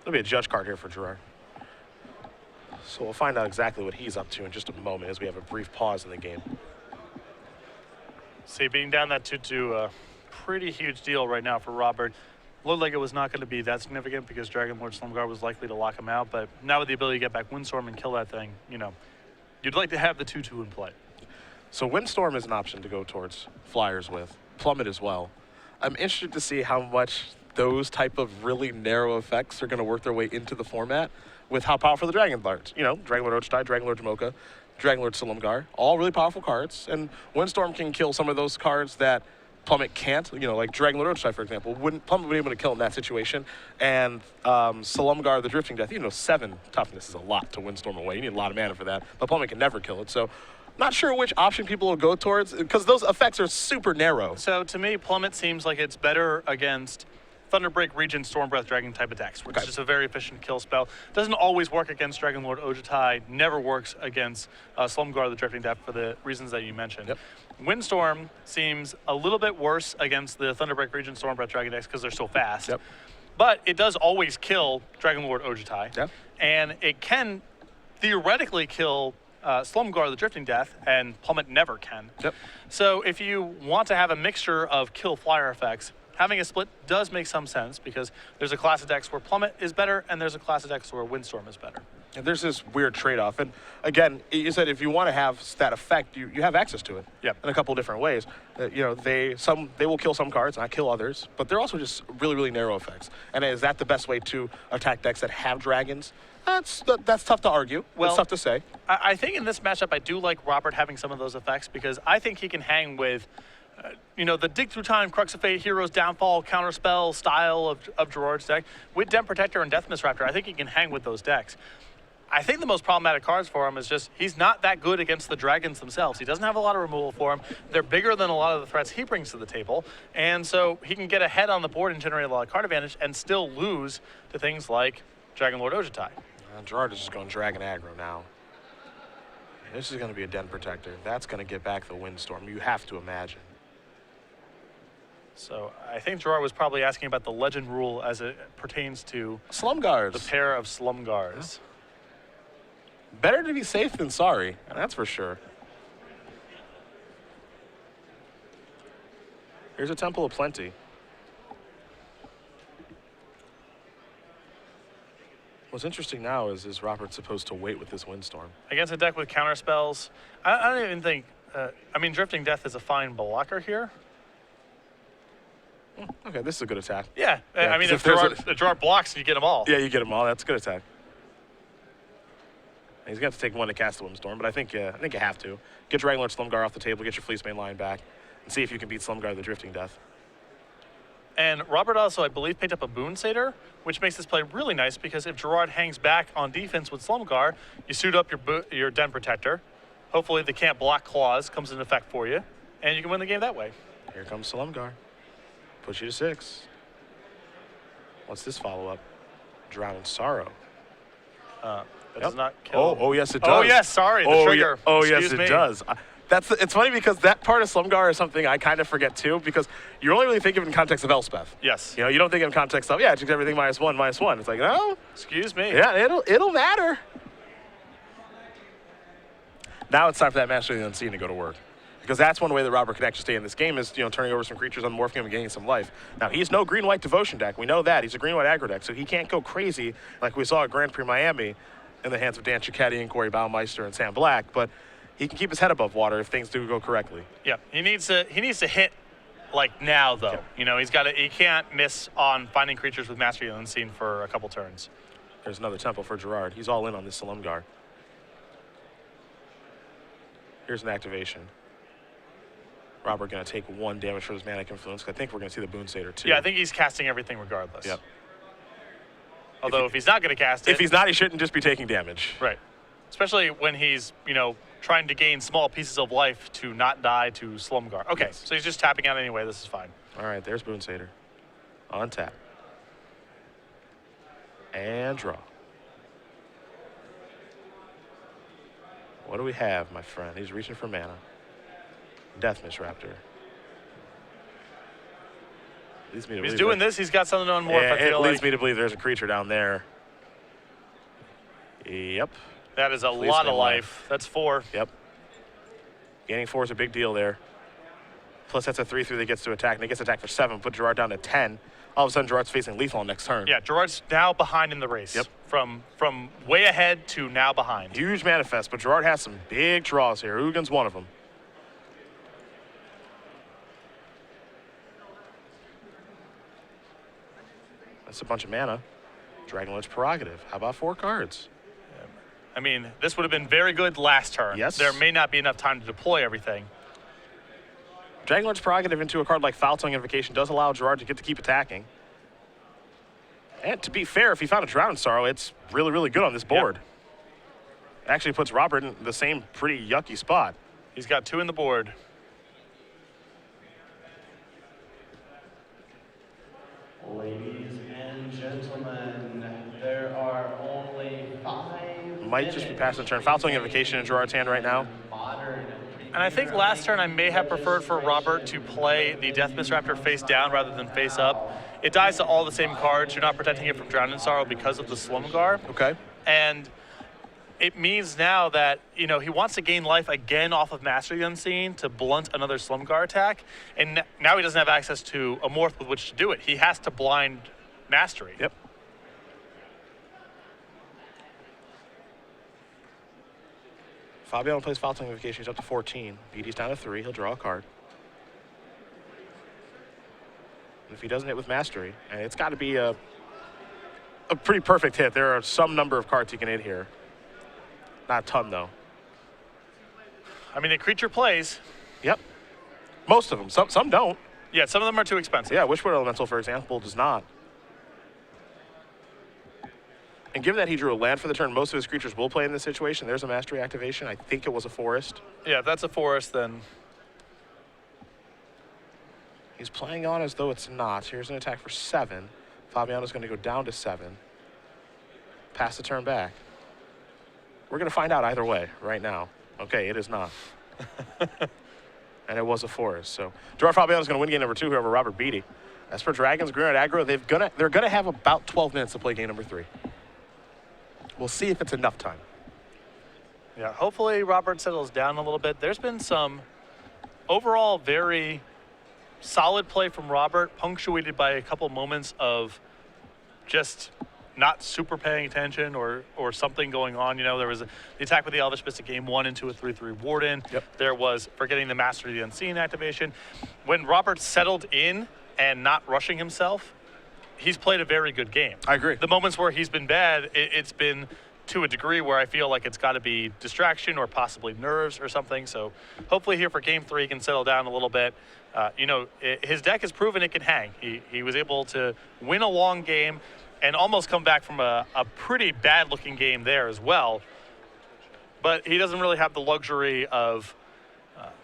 There'll be a judge card here for Gerard. So we'll find out exactly what he's up to in just a moment as we have a brief pause in the game. See, beating down that 2/2, pretty huge deal right now for Robert. Looked like it was not going to be that significant because Dragonlord Slumgar was likely to lock him out, but now with the ability to get back Windstorm and kill that thing, you know, you'd like to have the 2/2 in play. So Windstorm is an option to go towards flyers with. Plummet as well. I'm interested to see how much those type of really narrow effects are going to work their way into the format with how powerful the Dragonlords. You know, Dragonlord Ojutai, Dragonlord Jamoka, Dragonlord Silumgar, all really powerful cards. And Windstorm can kill some of those cards that Plummet can't. You know, like Dragonlord Ojutai, for example. Plummet would be able to kill in that situation. And Silumgar, the Drifting Death, 7 toughness is a lot to Windstorm away. You need a lot of mana for that. But Plummet can never kill it. So not sure which option people will go towards because those effects are super narrow. So to me, Plummet seems like it's better against Thunderbreak, Regent, Stormbreath, Dragon type of decks, which is just a very efficient kill spell. Doesn't always work against Dragonlord Ojutai, never works against Slumgar, the Drifting Death, for the reasons that you mentioned. Yep. Windstorm seems a little bit worse against the Thunderbreak, Regent, Stormbreath, Dragon decks because they're so fast. Yep. But it does always kill Dragonlord Ojutai. Yep. And it can theoretically kill Slumgar, the Drifting Death, and Plummet never can. Yep. So if you want to have a mixture of kill flyer effects, having a split does make some sense because there's a class of decks where Plummet is better and there's a class of decks where Windstorm is better. And there's this weird trade-off. And again, you said if you want to have that effect, you have access to it. Yep. In a couple different ways. They will kill some cards, not kill others, but they're also just really, really narrow effects. And is that the best way to attack decks that have dragons? That's tough to argue. Well, it's tough to say. I think in this matchup, I do like Robert having some of those effects because I think he can hang with the Dig Through Time, Crux of Fate, Hero's Downfall, Counterspell style of Gerard's deck. With Den Protector and Deathmiss Raptor, I think he can hang with those decks. I think the most problematic cards for him is just he's not that good against the dragons themselves. He doesn't have a lot of removal for him. They're bigger than a lot of the threats he brings to the table. And so he can get ahead on the board and generate a lot of card advantage and still lose to things like Dragon Lord Ojutai. Gerard is just going Dragon aggro now. This is going to be a Den Protector. That's going to get back the Windstorm, you have to imagine. So I think Gerard was probably asking about the legend rule as it pertains to Slumguards. the pair of Slumguards. Better to be safe than sorry, that's for sure. Here's a Temple of Plenty. What's interesting now is Robert's supposed to wait with this Windstorm. Against a deck with counter spells, I don't even think, I mean, Drifting Death is a fine blocker here. Okay, this is a good attack. Yeah, Yeah, I mean, 'cause if Gerard blocks, you get them all. Yeah, you get them all. That's a good attack. He's going to take one to cast the Windstorm, but I think you have to. Get Dragon Lord Slumgar off the table, get your Fleece Main line back, and see if you can beat Slumgar the Drifting Death. And Robert also, I believe, picked up a Boon Satyr, which makes this play really nice because if Gerard hangs back on defense with Slumgar, you suit up your Den Protector. Hopefully the Can't Block clause comes into effect for you, and you can win the game that way. Here comes Slumgar. Push you to 6. What's this follow-up? Drown in Sorrow. That does not kill. Oh, yes, it does. Oh, yes, sorry, the trigger. Yes, Excuse it me. does. It's funny because that part of Slumgar is something I kind of forget too, because you're only really thinking of it in context of Elspeth. Yes. You know, you don't think in context of, just everything -1/-1. It's like, no. Excuse me. Yeah, it'll matter. Now it's time for that Master of the Unseen to go to work. Because that's one way that Robert can actually stay in this game is, turning over some creatures, unmorphing them, and gaining some life. Now, he's no green-white devotion deck. We know that. He's a green-white aggro deck, so he can't go crazy like we saw at Grand Prix Miami in the hands of Dan Cicchetti and Corey Baumeister and Sam Black, but he can keep his head above water if things do go correctly. Yeah, he needs to hit like now though. Okay. He can't miss on finding creatures with Mastery of the Unseen for a couple turns. There's another Temple for Gerard. He's all in on this Slumgar. Here's an activation. Robert going to take 1 damage for his Manic Influence. I think we're going to see the Boon Satyr too. Yeah, I think he's casting everything regardless. Yep. Although if he's not going to cast it. If he's not, he shouldn't just be taking damage. Right. Especially when he's, trying to gain small pieces of life to not die to Slumgar. Okay, Yes. so he's just tapping out anyway. This is fine. All right, there's Boon Satyr. On tap. And draw. What do we have, my friend? He's reaching for mana. Death Misraptor. Leads me to If he's believe doing that- this, he's got something on more. Yeah, I feel it leads like me to believe there's a creature down there. Yep. that is a Please lot stay of alive. life. That's 4. Yep. Gaining 4 is a big deal there. Plus that's a 3/3 that gets to attack, and it gets attacked for 7. Put Gerard down to 10. All of a sudden, Gerard's facing lethal next turn. Yeah, Gerard's now behind in the race. Yep. From way ahead to now behind. Huge manifest, but Gerard has some big draws here. Ugin's one of them. That's a bunch of mana. Dragon Lord's Prerogative. How about 4 cards? I mean, this would have been very good last turn. Yes. There may not be enough time to deploy everything. Dragon Lord's Prerogative into a card like Foul-Tongue Invocation does allow Gerard to get to keep attacking. And to be fair, if he found a Drown in Sorrow, it's really, really good on this board. Actually puts Robert in the same pretty yucky spot. He's got 2 in the board. Ladies and gentlemen, there are only 5 Might just be passing the turn. Foul-Tongue Invocation in Gerard's hand right now. modern. And I think last turn I may have preferred for Robert to play the Death Misraptor face down rather than face up. It dies to all the same cards. You're not protecting it from Drown in Sorrow because of the Slumgar. Okay. And it means now that, he wants to gain life again off of Mastery of the Unseen to blunt another Slumgar attack. And now he doesn't have access to a morph with which to do it. He has to blind Mastery. Yep. Fabiano plays Foul-Tongue Invocation. He's up to 14. Beatty's down to 3. He'll draw a card. And if he doesn't hit with Mastery, and it's got to be a pretty perfect hit. There are some number of cards he can hit here. Not a ton, though. I mean, a creature plays. Yep. Most of them. Some don't. Yeah, some of them are too expensive. Yeah, Wishwood Elemental, for example, does not. And given that he drew a land for the turn, most of his creatures will play in this situation. There's a mastery activation. I think it was a forest. Yeah, if that's a forest, then He's playing on as though it's not. Here's an attack for 7. Fabiano's going to go down to 7. Pass the turn back. We're going to find out either way right now. Okay, it is not. And it was a forest. So Gerard Fabiano's going to win game number 2 here over Robert Beatty. As for Dragons, Green Red Aggro, they're gonna have about 12 minutes to play game number 3. We'll see if it's enough time. yeah, hopefully Robert settles down a little bit. There's been some overall very solid play from Robert, punctuated by a couple moments of just not super paying attention or something going on. You know, there was the attack with the Elvish Mystic game 1 into a 3/3 Warden. Yep. There was forgetting the Master of the Unseen activation. When Robert settled in and not rushing himself, he's played a very good game. I agree. The moments where he's been bad, it's been to a degree where I feel like it's got to be distraction or possibly nerves or something. So hopefully here for game 3, he can settle down a little bit. You know, his deck has proven it can hang. He was able to win a long game and almost come back from a pretty bad-looking game there as well. But he doesn't really have the luxury of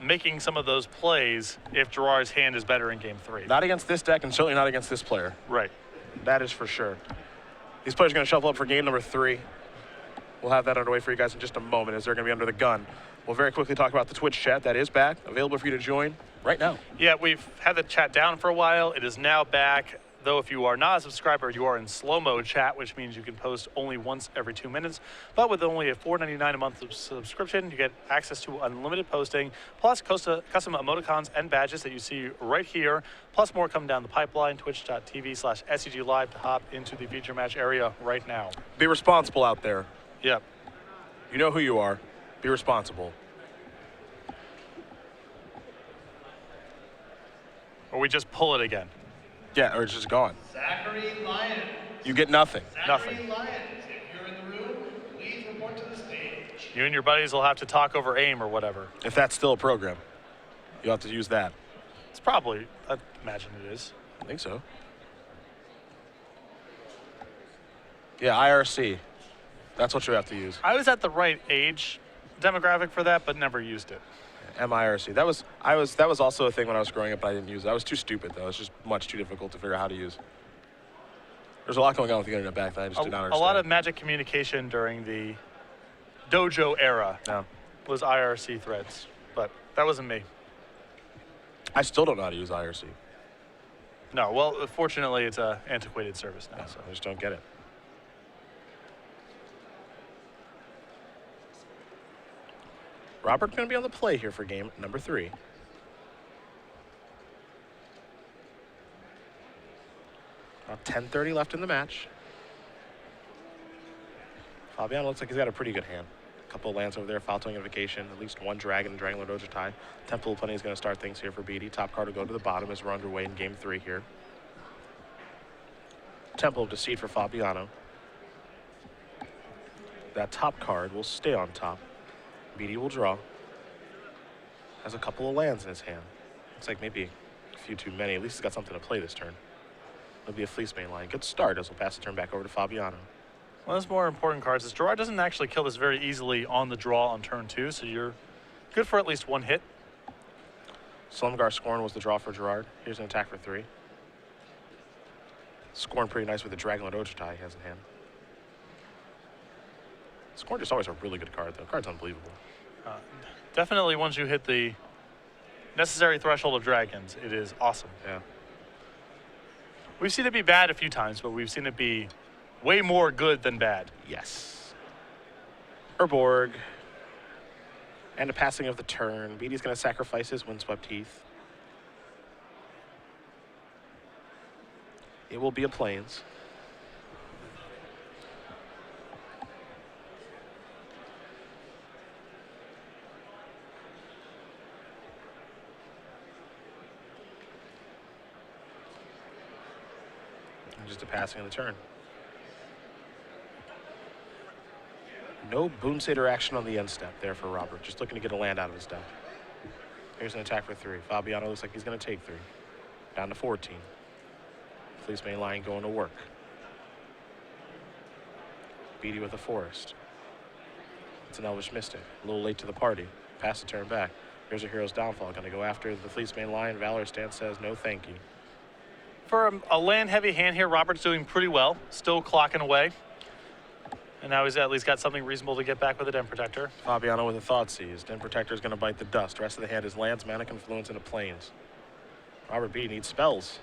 making some of those plays if Gerard's hand is better in game 3. Not against this deck and certainly not against this player. Right. That is for sure. These players are going to shuffle up for game number 3. We'll have that underway for you guys in just a moment as they're going to be under the gun. We'll very quickly talk about the Twitch chat. That is back, available for you to join right now. Yeah, we've had the chat down for a while. It is now back. Though if you are not a subscriber, you are in slow-mo chat, which means you can post only once every 2 minutes. But with only a $4.99 a month subscription, you get access to unlimited posting, plus custom emoticons and badges that you see right here, plus more coming down the pipeline, twitch.tv/SCG Live to hop into the feature match area right now. Be responsible out there. Yep. You know who you are. Be responsible. Or we just pull it again. Yeah, or it's just gone. Zachary Lyons. You get nothing. Nothing. Zachary Lyons, if you're in the room, please report to the stage. You and your buddies will have to talk over AIM or whatever. If that's still a program, you'll have to use that. It's probably, I imagine it is. I think so. Yeah, IRC. That's what you have to use. I was at the right age demographic for that, but never used it. MIRC. That was also a thing when I was growing up, but I didn't use it. I was too stupid though. It's just much too difficult to figure out how to use. There's a lot going on with the internet back then. I just did not A understand. lot of Magic communication during the dojo era was IRC threads, but that wasn't me. I still don't know how to use IRC. No, well, fortunately, it's an antiquated service now. So. I just don't get it. Robert going to be on the play here for game number 3. About 10:30 left in the match. Fabiano looks like he's got a pretty good hand. A couple of lands over there, Foul-Tongue Invocation, at least one Dragon and Dragon Lord Ojutai. Temple of Plenty is going to start things here for Beatty. Top card will go to the bottom as we're underway in game 3 here. Temple of Deceit for Fabiano. That top card will stay on top. Beatty will draw. Has a couple of lands in his hand. Looks like maybe a few too many. At least he's got something to play this turn. It'll be a Fleece main line. Good start as we'll pass the turn back over to Fabiano. One of those more important cards is Gerard doesn't actually kill this very easily on the draw on turn 2, so you're good for at least one hit. Slumgar Scorn was the draw for Gerard. Here's an attack for 3. Scorn pretty nice with the Dragon Lord Ojutai he has in hand. Scorn just always a really good card, though. Card's unbelievable. Definitely once you hit the necessary threshold of dragons, it is awesome. Yeah. We've seen it be bad a few times, but we've seen it be way more good than bad. Yes. Urborg. And a passing of the turn. Beatty's going to sacrifice his Windswept Heath. It will be a Plains. Just a passing of the turn. No Boomsater action on the end step there for Robert. Just looking to get a land out of his deck. Here's an attack for 3. Fabiano looks like he's going to take 3. Down to 14. Fleece main line going to work. Beatty with a Forest. It's an Elvish Mystic. A little late to the party. Pass the turn back. Here's a Hero's Downfall. Going to go after the Fleet's main line. Valorous Stance says no thank you. For a land-heavy hand here, Robert's doing pretty well. Still clocking away. And now he's at least got something reasonable to get back with a Den Protector. Fabiano with a Thoughtseize. Den Protector is going to bite the dust. Rest of the hand is lands, mana, confluence, and planes. Robert B needs spells.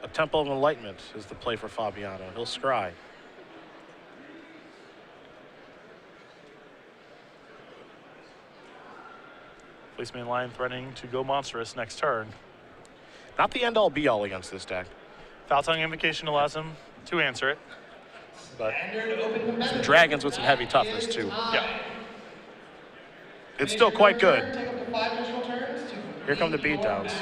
A Temple of Enlightenment is the play for Fabiano. He'll scry. Fleet's main line threatening to go monstrous next turn. Not the end-all be-all against this deck. Foul Tongue Invocation allows him to answer it. But Some dragons with some heavy toughness, too. yeah, It's still quite good. Here come the beatdowns.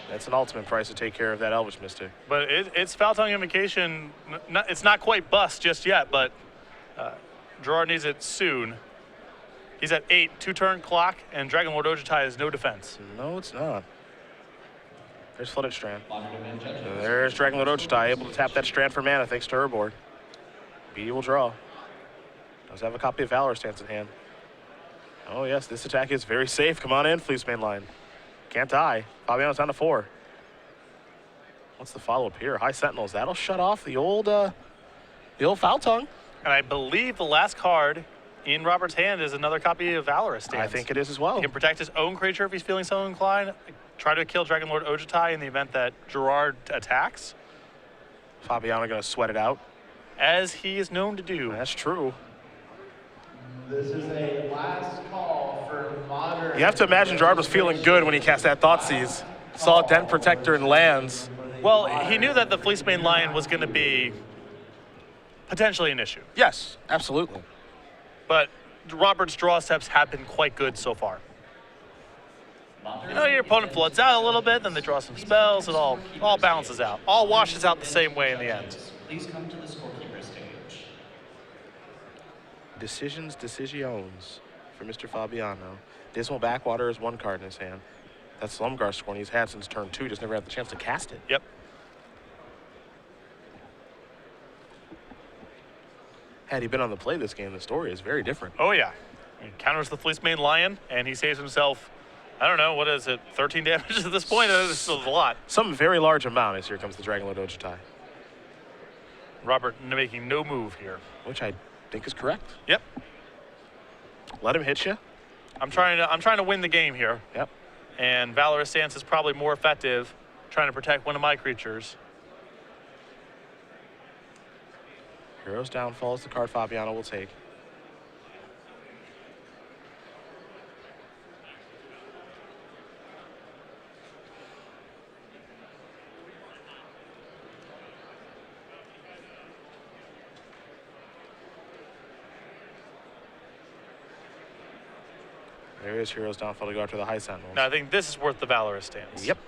That's an ultimate price to take care of that Elvish Mystic. but it's Foul Tongue Invocation. It's not quite bust just yet, but Gerard needs it soon. He's at 8, 2-turn clock, and Dragon Lord Ojutai has no defense. No, it's not. There's Flooded Strand. There's Dragon Lord Ojutai, able to tap that Strand for mana thanks to her board. Beatty will draw. Does have a copy of Valorous Stance in hand. Oh yes, this attack is very safe. Come on in, Fleet's main line. Can't die. Fabiano's down to 4. What's the follow-up here? High Sentinels. That'll shut off the old Foul Tongue. And I believe the last card in Robert's hand is another copy of Valorous Stance. I think it is as well. He can protect his own creature if he's feeling so inclined. Try to kill Dragon Lord Ojutai in the event that Gerard attacks, Fabiano gonna sweat it out. as he is known to do. That's true. This is a last call for modern. You have to imagine Gerard was feeling good when he cast that Thoughtseize. Saw Den Protector and lands. Well, he knew that the Fleece main line was going to be potentially an issue. Yes, absolutely. But Robert's draw steps have been quite good so far. You know, your opponent floods out a little bit, then they draw some spells, it all balances out. All washes out the same way in the end. Please come to the scorekeeper stage. Decisions for Mr. Fabiano. Dismal Backwater is 1 card in his hand. That's Slumgar Scorn he's had since turn 2, just never had the chance to cast it. Yep. Had he been on the play this game, the story is very different. Oh, yeah. He counters the Fleece main lion, and he saves himself, I don't know, what is it, 13 damage at this point? This is a lot. Some very large amount as here comes the Dragon Lord Ojutai, Robert making no move here. which I think is correct. Yep. Let him hit you. I'm trying to win the game here. Yep. And Valorous Stance is probably more effective trying to protect one of my creatures. Hero's Downfall is the card Fabiano will take. There is Hero's Downfall to go after the High Sentinels. Now I think this is worth the Valorous Stance. Yep.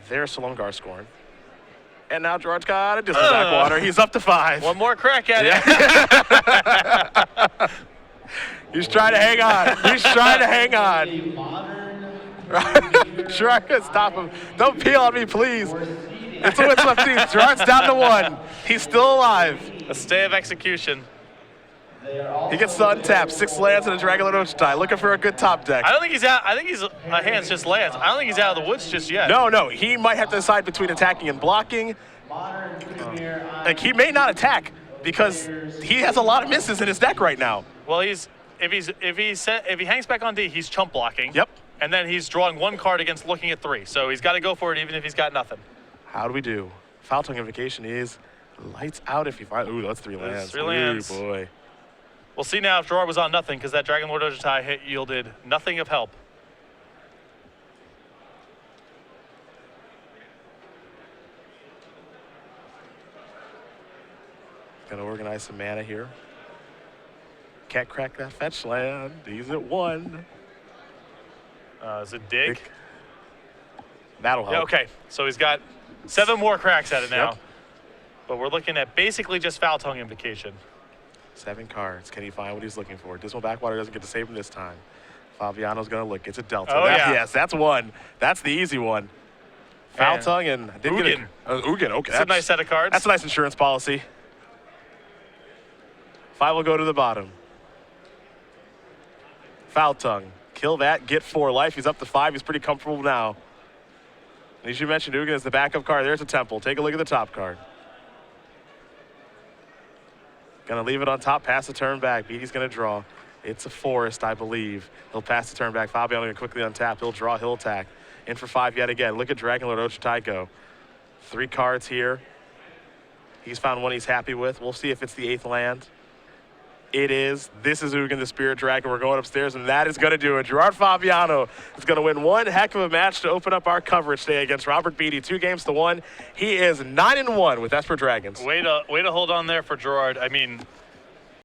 There's Slumgar Scorn. And now Gerard's got a Dismal Backwater. He's up to 5. One more crack at it. He's trying to hang on. He's trying to hang on. A modern. Gerard can stop him. Don't peel on me, please. It's a what's left team. Gerard's down to 1. He's still alive. A stay of execution. He gets to untap 6 lands and a Dragon Lord Ojutai. Looking for a good top deck. I don't think he's out. I think he's hands just lands. I don't think he's out of the woods just yet. No. He might have to decide between attacking and blocking. Like, he may not attack because he has a lot of misses in his deck right now. Well, if he hangs back on D, he's chump blocking. Yep. And then he's drawing 1 card against looking at 3. So he's got to go for it even if he's got nothing. How do we do? Foul Tongue Invocation is lights out if you find. Ooh, that's 3 lands. 3 lands. Ooh, boy. We'll see now if Gerard was on nothing because that Dragon Lord Ojutai hit yielded nothing of help. Gonna organize some mana here. Can't crack that fetch land. He's at 1. Is it dig? That'll help. Yeah, okay. So he's got 7 more cracks at it now. Yep. But we're looking at basically just Foul Tongue Invocation. 7 cards. Can he find what he's looking for? Dismal Backwater doesn't get to save him this time. Fabiano's gonna look. It's a delta. Oh, yeah. Yes, that's 1. That's the easy one. Foul And tongue and didn't get Ugin. Ugin, okay. It's a nice set of cards. That's a nice insurance policy. 5 will go to the bottom. Foul tongue. Kill that, get 4 life. He's up to 5. He's pretty comfortable now. As you mentioned, Ugin is the backup card. There's a temple. Take a look at the top card. Gonna leave it on top, pass the turn back. Beatty's gonna draw. It's a forest, I believe. He'll pass the turn back. Fabiano gonna quickly untap. He'll draw, he'll attack. In for 5 yet again. Look at Dragon Lord Ochitai go. 3 cards here. He's found one he's happy with. We'll see if it's the 8th land. It is. This is Ugin, the Spirit Dragon. We're going upstairs, and that is going to do it. Gerard Fabiano is going to win one heck of a match to open up our coverage today against Robert Beatty. 2-1. He is 9-1 with Esper Dragons. Way to hold on there for Gerard. I mean,